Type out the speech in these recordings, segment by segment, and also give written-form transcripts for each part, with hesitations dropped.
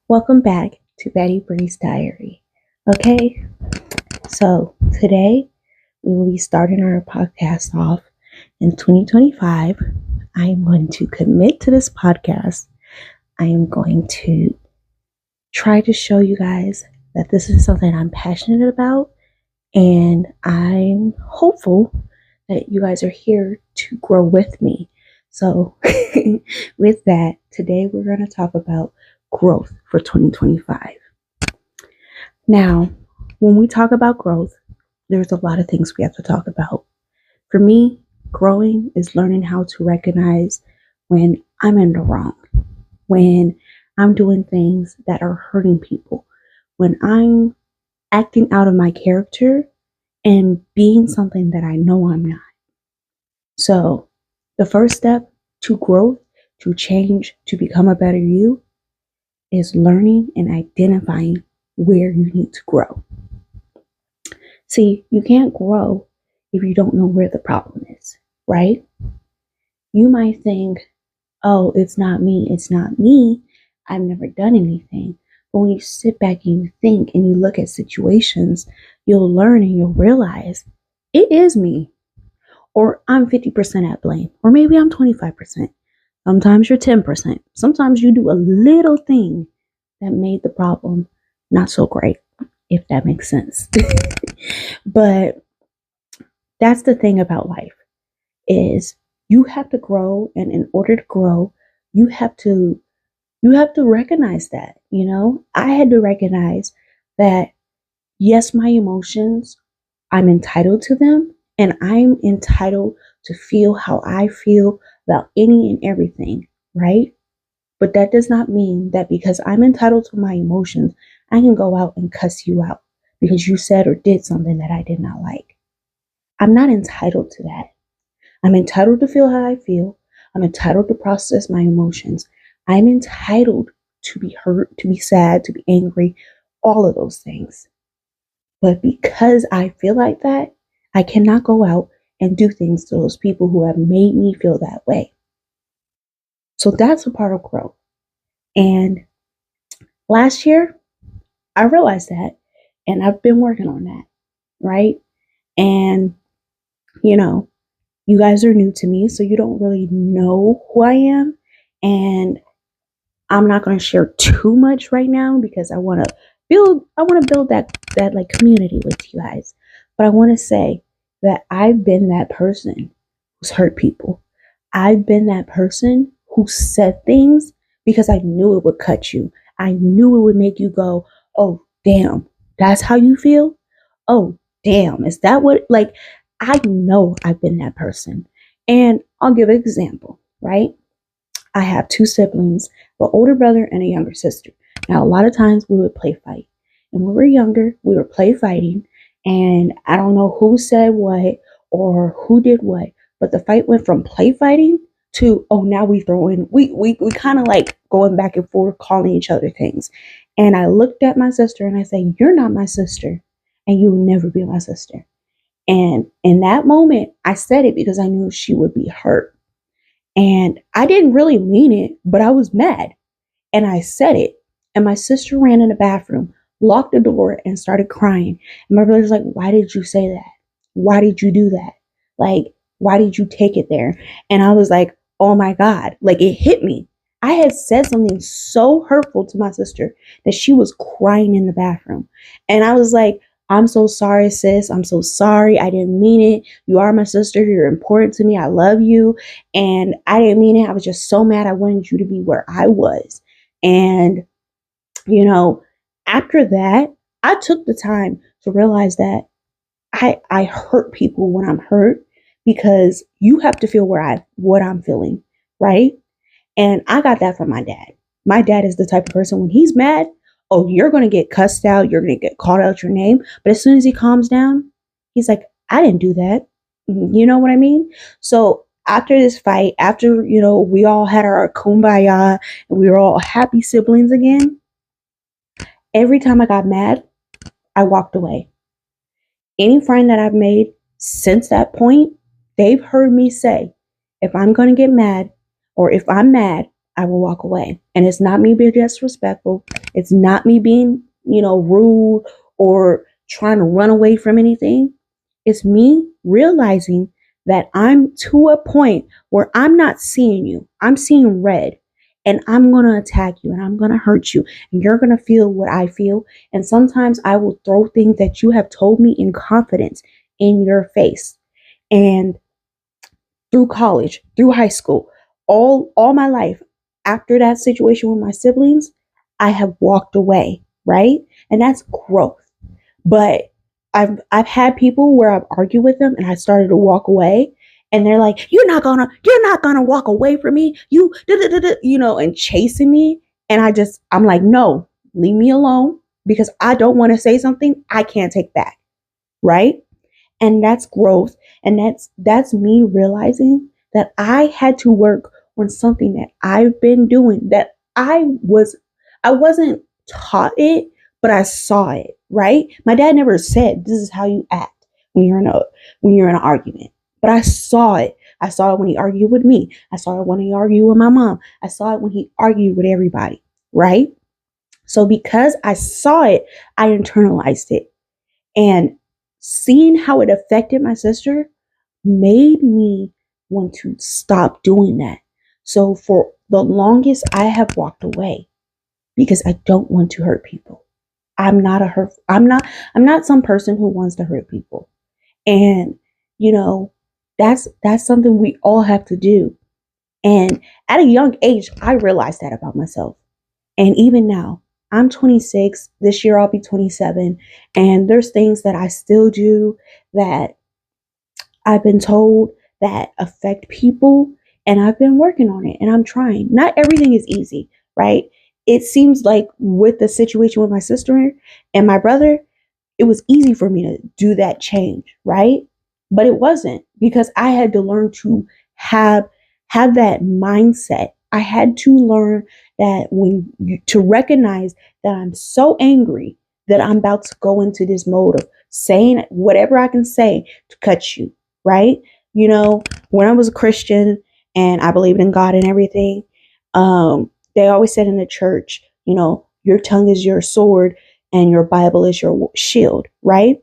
Welcome back to Baddie Bry's Diary. Okay, so today we will be starting our podcast off in 2025. I am going to commit to this podcast. I am going to try to show you guys that this is something I'm passionate about, and I'm hopeful that you guys are here to grow with me. So, with that, today we're going to talk about growth for 2025. Now, when we talk about growth, there's a lot of things we have to talk about. For me, growing is learning how to recognize when I'm in the wrong, when I'm doing things that are hurting people, when I'm acting out of my character and being something that I know I'm not. So, the first step to growth, to change, to become a better you, is learning and identifying where you need to grow. See, you can't grow if you don't know where the problem is, right? You might think, oh, it's not me, it's not me. I've never done anything. But when you sit back and you think and you look at situations, you'll learn and you'll realize it is me. Or I'm 50% at blame. Or maybe I'm 25%. Sometimes you're 10%. Sometimes you do a little thing that made the problem not so great, if that makes sense. But that's the thing about life is you have to grow, and in order to grow, you have to recognize that, I had to recognize that yes, my emotions, I'm entitled to them, and I'm entitled to feel how I feel about any and everything, right? But that does not mean that because I'm entitled to my emotions, I can go out and cuss you out because you said or did something that I did not like. I'm not entitled to that. I'm entitled to feel how I feel. I'm entitled to process my emotions. I'm entitled to be hurt, to be sad, to be angry, all of those things. But because I feel like that, I cannot go out and do things to those people who have made me feel that way. So that's a part of growth. And last year, I realized that, and I've been working on that, right? And, you know, you guys are new to me, so you don't really know who I am. And I'm not going to share too much right now because I want to build that like community with you guys. But I want to say that I've been that person who's hurt people. I've been that person who said things because I knew it would cut you. I knew it would make you go, "Oh, damn. That's how you feel?" "Oh, damn. Is that what like I know I've been that person." And I'll give an example, right? I have two siblings, an older brother and a younger sister. Now, a lot of times we would play fight. And when we were younger, we would play fighting. And I don't know who said what or who did what, but the fight went from play fighting to, oh, now we kind of like going back and forth, calling each other things. And I looked at my sister and I said, "You're not my sister, and you will never be my sister." And in that moment, I said it because I knew she would be hurt. And I didn't really mean it, but I was mad. And I said it. And my sister ran in the bathroom, locked the door, and started crying. And my brother's like, "Why did you say that? Why did you do that? Like, why did you take it there?" And I was like, oh my God, like it hit me. I had said something so hurtful to my sister that she was crying in the bathroom. And I was like, "I'm so sorry, sis. I'm so sorry. I didn't mean it. You are my sister. You're important to me. I love you. And I didn't mean it. I was just so mad. I wanted you to be where I was." And, you know, after that, I took the time to realize that I hurt people when I'm hurt because you have to feel what I'm feeling, right? And I got that from my dad. My dad is the type of person when he's mad, oh, you're going to get cussed out, you're going to get called out your name. But as soon as he calms down, he's like, "I didn't do that." You know what I mean? So after this fight, after, we all had our kumbaya and we were all happy siblings again, every time I got mad, I walked away. Any friend that I've made since that point, they've heard me say, if I'm going to get mad or if I'm mad, I will walk away. And it's not me being disrespectful. It's not me being, rude or trying to run away from anything. It's me realizing that I'm to a point where I'm not seeing you. I'm seeing red. And I'm going to attack you and I'm going to hurt you. And you're going to feel what I feel. And sometimes I will throw things that you have told me in confidence in your face. And through college, through high school, all my life, after that situation with my siblings, I have walked away, right? And that's growth. But I've had people where I've argued with them and I started to walk away and they're like, you're not gonna walk away from me. And chasing me. And I'm like, no, leave me alone because I don't want to say something I can't take back. Right. And that's growth. And that's me realizing that I had to work on something that I've been doing that I wasn't taught it, but I saw it, right? My dad never said this is how you act when you're in an argument. But I saw it. I saw it when he argued with me. I saw it when he argued with my mom. I saw it when he argued with everybody, right? So because I saw it, I internalized it. And seeing how it affected my sister made me want to stop doing that. So for the longest, I have walked away because I don't want to hurt people. I'm not some person who wants to hurt people. And, you know, that's something we all have to do. And at a young age, I realized that about myself. And even now, I'm 26. This year I'll be 27. And there's things that I still do that I've been told that affect people. And I've been working on it and I'm trying. Not everything is easy, right? It seems like with the situation with my sister and my brother, it was easy for me to do that change, right? But it wasn't because I had to learn to have that mindset. I had to learn that to recognize that I'm so angry that I'm about to go into this mode of saying whatever I can say to cut you, right? When I was a Christian and I believed in God and everything, they always said in the church, your tongue is your sword and your Bible is your shield, right?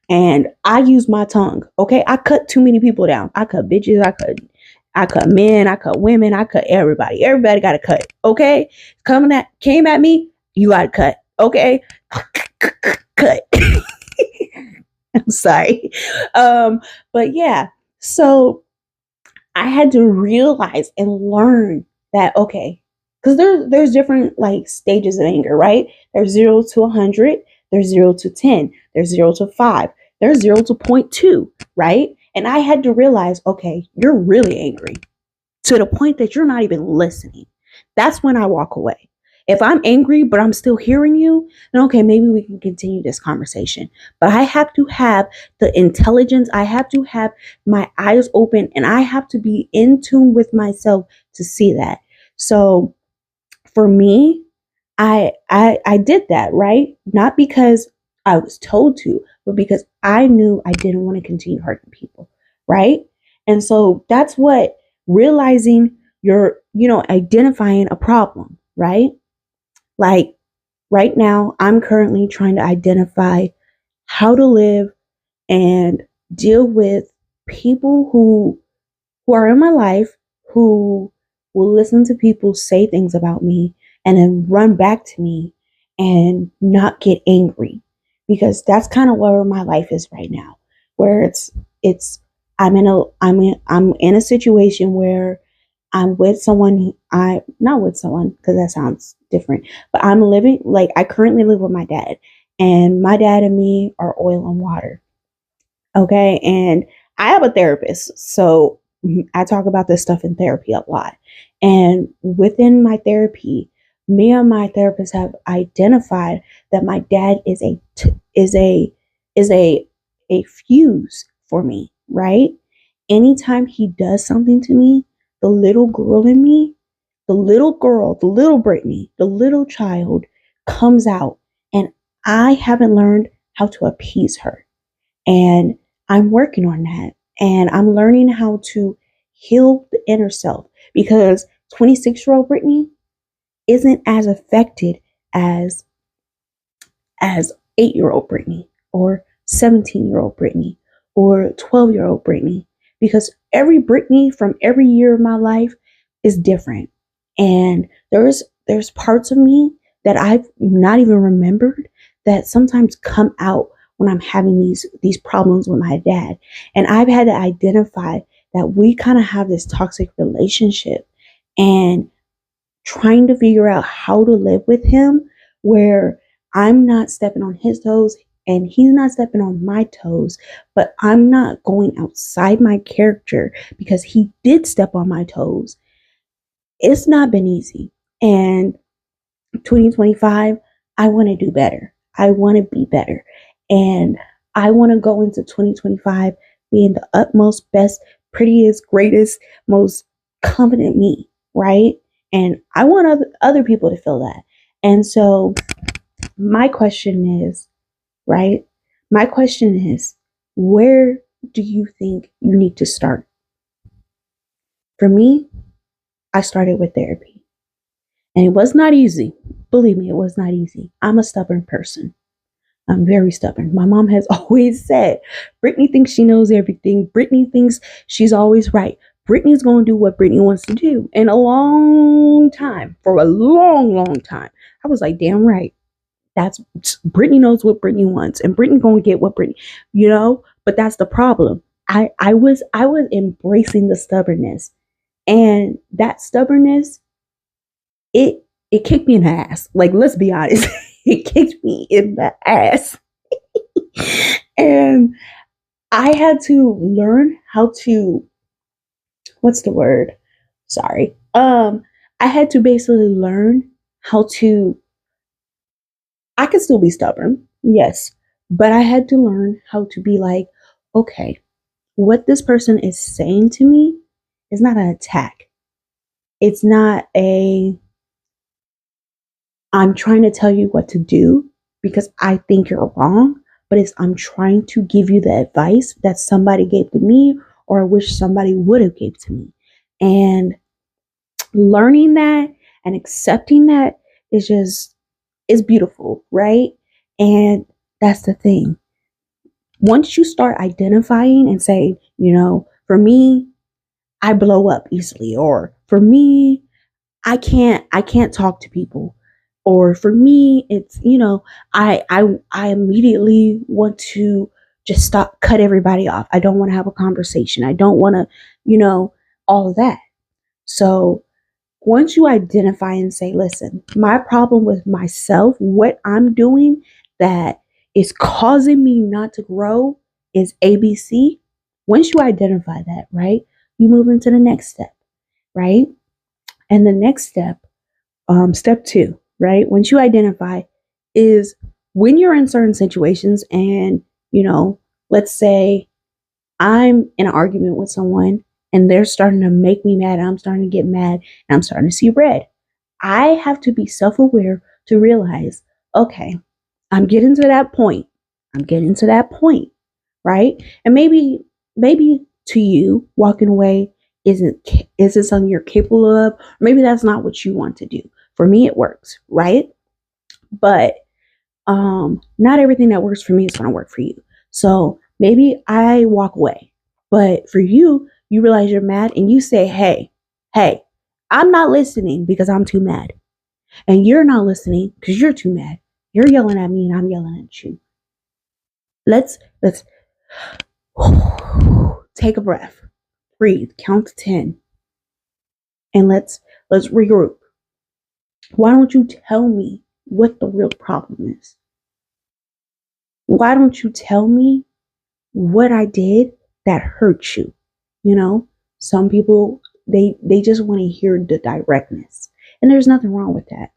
And I use my tongue. Okay. I cut too many people down. I cut bitches. I cut men. I cut women. I cut everybody. Everybody got to cut. Okay. Came at me. You got to cut. Okay. Cut. I'm sorry. But yeah. So I had to realize and learn that, okay, because there's different like stages of anger, right? There's 0 to 100, there's 0 to 10, there's 0 to 5, there's 0 to zero point 0.2, right? And I had to realize, okay, you're really angry to the point that you're not even listening. That's when I walk away. If I'm angry, but I'm still hearing you, then okay, maybe we can continue this conversation. But I have to have the intelligence. I have to have my eyes open and I have to be in tune with myself to see that. So for me, I did that, right? Not because I was told to, but because I knew I didn't want to continue hurting people, right? And so that's what realizing identifying a problem, right? Like right now, I'm currently trying to identify how to live and deal with people who are in my life who will listen to people say things about me and then run back to me and not get angry because that's kind of where my life is right now, where it's I'm in a situation where I'm with someone I not with someone because that sounds different, but I'm living like I currently live with my dad, and my dad and me are oil and water. Okay, and I have a therapist, so I talk about this stuff in therapy a lot. And within my therapy, me and my therapist have identified that my dad is a fuse for me, right? Anytime he does something to me, the little girl in me, the little girl, the little Brittany, the little child comes out, and I haven't learned how to appease her. And I'm working on that. And I'm learning how to heal the inner self because 26-year-old Brittany, isn't as affected as 8-year-old Brittany or 17-year-old Brittany or 12-year-old Brittany, because every Brittany from every year of my life is different. And there's parts of me that I've not even remembered that sometimes come out when I'm having these problems with my dad. And I've had to identify that we kind of have this toxic relationship, and trying to figure out how to live with him where I'm not stepping on his toes and he's not stepping on my toes, but I'm not going outside my character because he did step on my toes. It's not been easy. And 2025, I want to do better. I want to be better. And I want to go into 2025 being the utmost, best, prettiest, greatest, most confident me, right? And I want other people to feel that. And so my question is, right? My question is, where do you think you need to start? For me, I started with therapy. And it was not easy. Believe me, it was not easy. I'm a stubborn person. I'm very stubborn. My mom has always said, Brittany thinks she knows everything. Brittany thinks she's always right. Brittany's going to do what Brittany wants to do. And for a long, long time, I was like, damn right. That's Brittany knows what Brittany wants, and Brittany gonna get what Brittany. But that's the problem. I was embracing the stubbornness, and that stubbornness, it kicked me in the ass. Like, let's be honest, it kicked me in the ass. And I had to learn how to, what's the word? Sorry. I had to basically learn how to, I could still be stubborn, yes, but I had to learn how to be like, okay, what this person is saying to me is not an attack. It's not I'm trying to tell you what to do because I think you're wrong, but I'm trying to give you the advice that somebody gave to me or I wish somebody would have gave to me. And learning that and accepting that is beautiful, right? And that's the thing. Once you start identifying and say, for me, I blow up easily, or for me, I can't talk to people, or for me, it's, I immediately want to just cut everybody off. I don't want to have a conversation. I don't want to, all of that. So once you identify and say, listen, my problem with myself, what I'm doing that is causing me not to grow is ABC. Once you identify that, right, you move into the next step, right? And the next step, step 2, right, once you identify, is when you're in certain situations and, let's say I'm in an argument with someone and they're starting to make me mad, and I'm starting to get mad, and I'm starting to see red. I have to be self-aware to realize, okay, I'm getting to that point. I'm getting to that point, right? And maybe to you, walking away isn't something you're capable of, or maybe that's not what you want to do. For me, it works, right? But not everything that works for me is going to work for you. So maybe I walk away, but for you, you realize you're mad and you say, hey, I'm not listening because I'm too mad. And you're not listening because you're too mad. You're yelling at me and I'm yelling at you. Let's take a breath, breathe, count to 10, and let's regroup. Why don't you tell me what the real problem is? Why don't you tell me what I did that hurt you? Some people, they just want to hear the directness, and there's nothing wrong with that,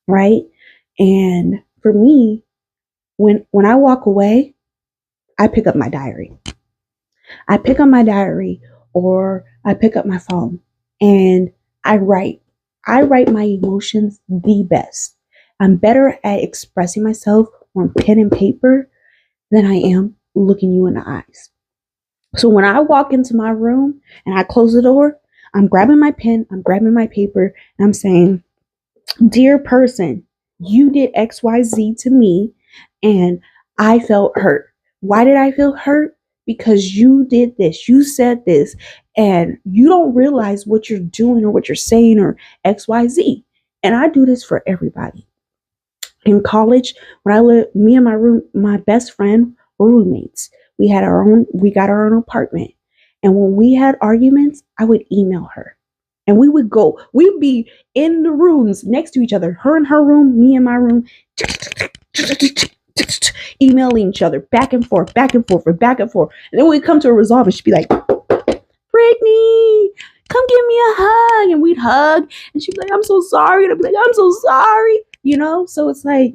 right? And for me, when I walk away, I pick up my diary. I pick up my diary, or I pick up my phone, and I write. I write my emotions the best. I'm better at expressing myself on pen and paper than I am looking you in the eyes. So when I walk into my room and I close the door, I'm grabbing my pen, I'm grabbing my paper, and I'm saying, Dear person, you did XYZ to me and I felt hurt. Why did I feel hurt? Because you did this, you said this, and you don't realize what you're doing or what you're saying or XYZ. And I do this for everybody. In college, when I lived, me and my best friend were roommates. We got our own apartment. And when we had arguments, I would email her. And we'd be in the rooms next to each other, her in her room, me in my room, emailing each other back and forth, back and forth, and back and forth. And then when we come to a resolve, she'd be like, Brittany, come give me a hug. And we'd hug. And she'd be like, I'm so sorry. And I'd be like, I'm so sorry. So it's like,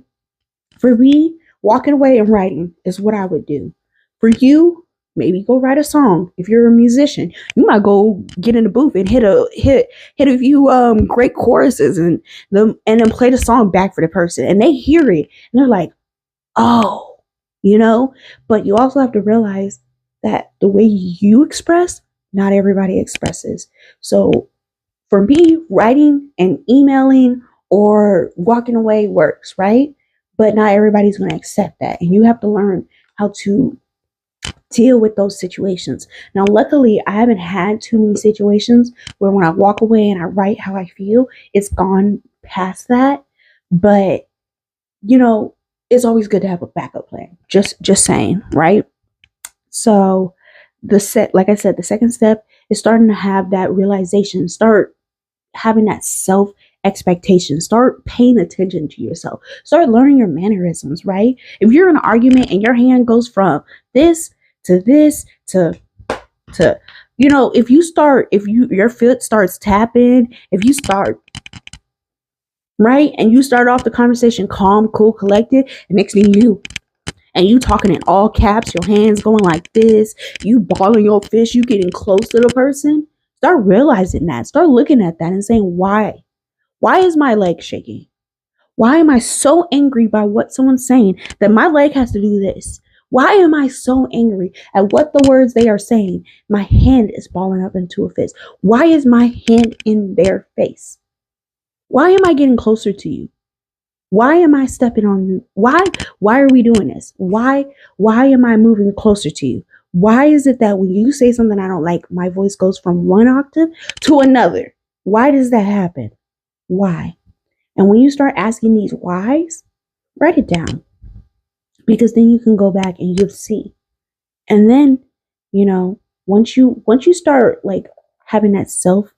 for me, walking away and writing is what I would do. For you, maybe go write a song. If you're a musician, you might go get in the booth and hit a few great choruses and then play the song back for the person, and they hear it and they're like, oh, But you also have to realize that the way you express, not everybody expresses. So for me, writing and emailing or walking away works, right? But not everybody's going to accept that. And you have to learn how to deal with those situations. Now, luckily, I haven't had too many situations where when I walk away and I write how I feel, it's gone past that. But, it's always good to have a backup plan. Just saying, right? So like I said, the second step is starting to have that realization. Start having that self expectation. Start paying attention to yourself. Start learning your mannerisms, right? If you're in an argument and your hand goes from this to this to if your foot starts tapping, if you start right and you start off the conversation calm, cool, collected, and next thing you talking in all caps, your hands going like this, you balling your fist, you getting close to the person. Start realizing that. Start looking at that and saying, why? Why is my leg shaking? Why am I so angry by what someone's saying that my leg has to do this? Why am I so angry at what the words they are saying? My hand is balling up into a fist. Why is my hand in their face? Why am I getting closer to you? Why am I stepping on you? Why are we doing this? Why am I moving closer to you? Why is it that when you say something I don't like, my voice goes from one octave to another? Why does that happen? Why? And when you start asking these whys, write it down. Because then you can go back and you'll see. And then, once you start like having that self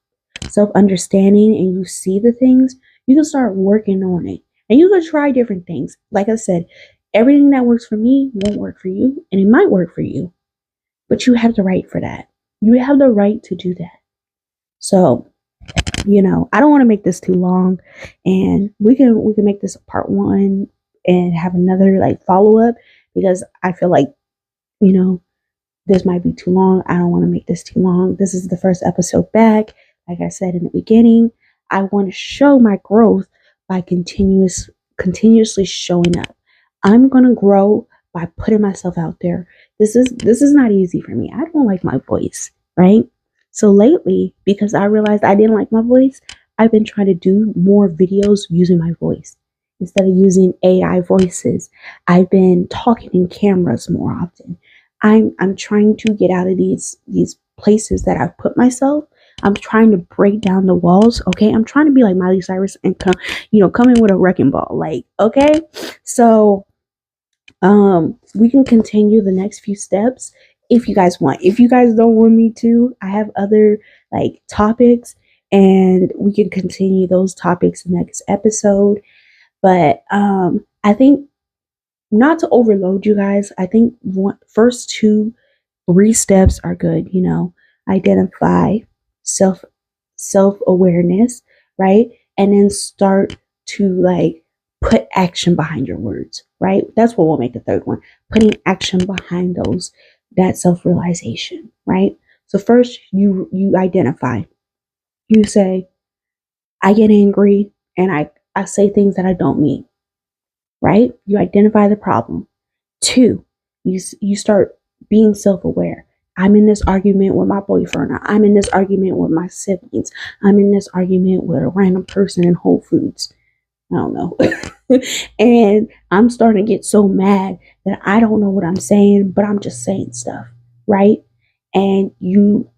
understanding and you see the things, you can start working on it. And you can try different things. Like I said, everything that works for me won't work for you, and it might work for you. But you have the right for that. You have the right to do that. So, I don't want to make this too long, and we can make this a part 1 and have another like follow up, because I feel like, this might be too long. I don't want to make this too long. This is the first episode back. Like I said in the beginning, I want to show my growth by continuously showing up. I'm going to grow by putting myself out there. This is not easy for me. I don't like my voice, right? So lately, because I realized I didn't like my voice, I've been trying to do more videos using my voice instead of using AI voices. I've been talking in cameras more often. I'm trying to get out of these places that I've put myself. I'm trying to break down the walls. Okay, I'm trying to be like Miley Cyrus and come in with a wrecking ball. Like, okay, so we can continue the next few steps if you guys want. If you guys don't want me to, I have other like topics, and we can continue those topics next episode. But I think, not to overload you guys, I think first 2-3 steps are good. Identify self-awareness, right? And then start to like put action behind your words, right? That's what will make the third one. Putting action behind that self-realization, right? So first you identify. You say, I get angry and I say things that I don't mean, right? You identify the problem. 2, you start being self-aware. I'm in this argument with my boyfriend. I'm in this argument with my siblings. I'm in this argument with a random person in Whole Foods. I don't know. And I'm starting to get so mad that I don't know what I'm saying, but I'm just saying stuff, right? And you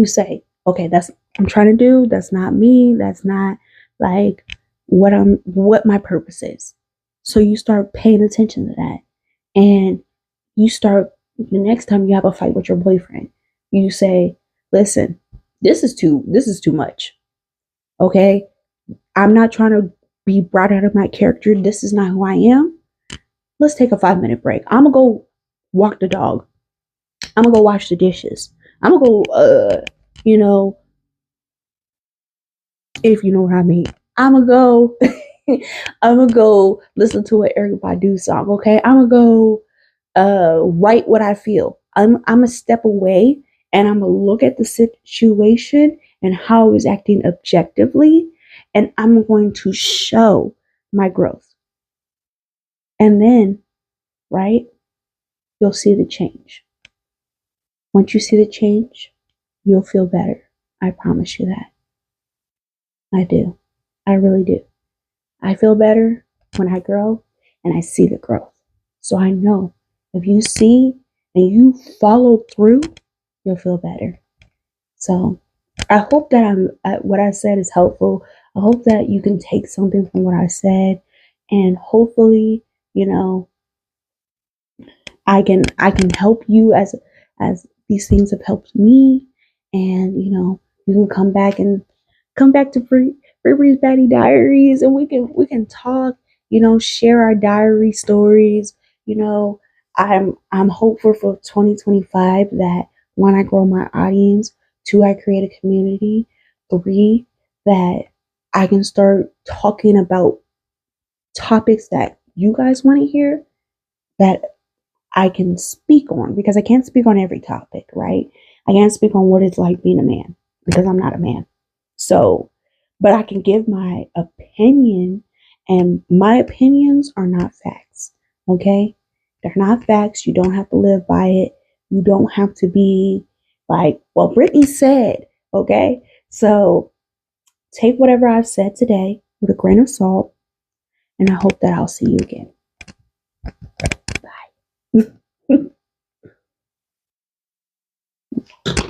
say, okay, that's I'm trying to do, that's not me, that's not like what my purpose is. So you start paying attention to that. And you start the next time you have a fight with your boyfriend, you say, listen, this is too much. Okay? I'm not trying to be brought out of my character. This is not who I am. Let's take a 5 minute break. I'm gonna go walk the dog. I'm gonna go wash the dishes. I'm gonna go you know, if you know what I mean. I'm gonna go I'm gonna go listen to an Eric Badu song, okay? I'm gonna go write what I feel. I'm gonna step away and I'm gonna look at the situation and how I was acting objectively, and I'm going to show my growth. And then, right, you'll see the change. Once you see the change, you'll feel better. I promise you that. I do. I really do. I feel better when I grow and I see the growth. So I know if you see and you follow through, you'll feel better. So I hope that what I said is helpful. I hope that you can take something from what I said, and hopefully, you know, I can help you as these things have helped me, and you can come back to Bree's Baddie Diaries, and we can talk, share our diary stories. you know I'm hopeful for 2025 that, one, I grow my audience, two, I create a community, three, that I can start talking about topics that you guys want to hear, that I can speak on, because I can't speak on every topic, right? I can't speak on what it's like being a man because I'm not a man. So, but I can give my opinion, and my opinions are not facts, okay? They're not facts. You don't have to live by it. You don't have to be like, well, Brittany said, okay? So take whatever I've said today with a grain of salt, and I hope that I'll see you again. Bye.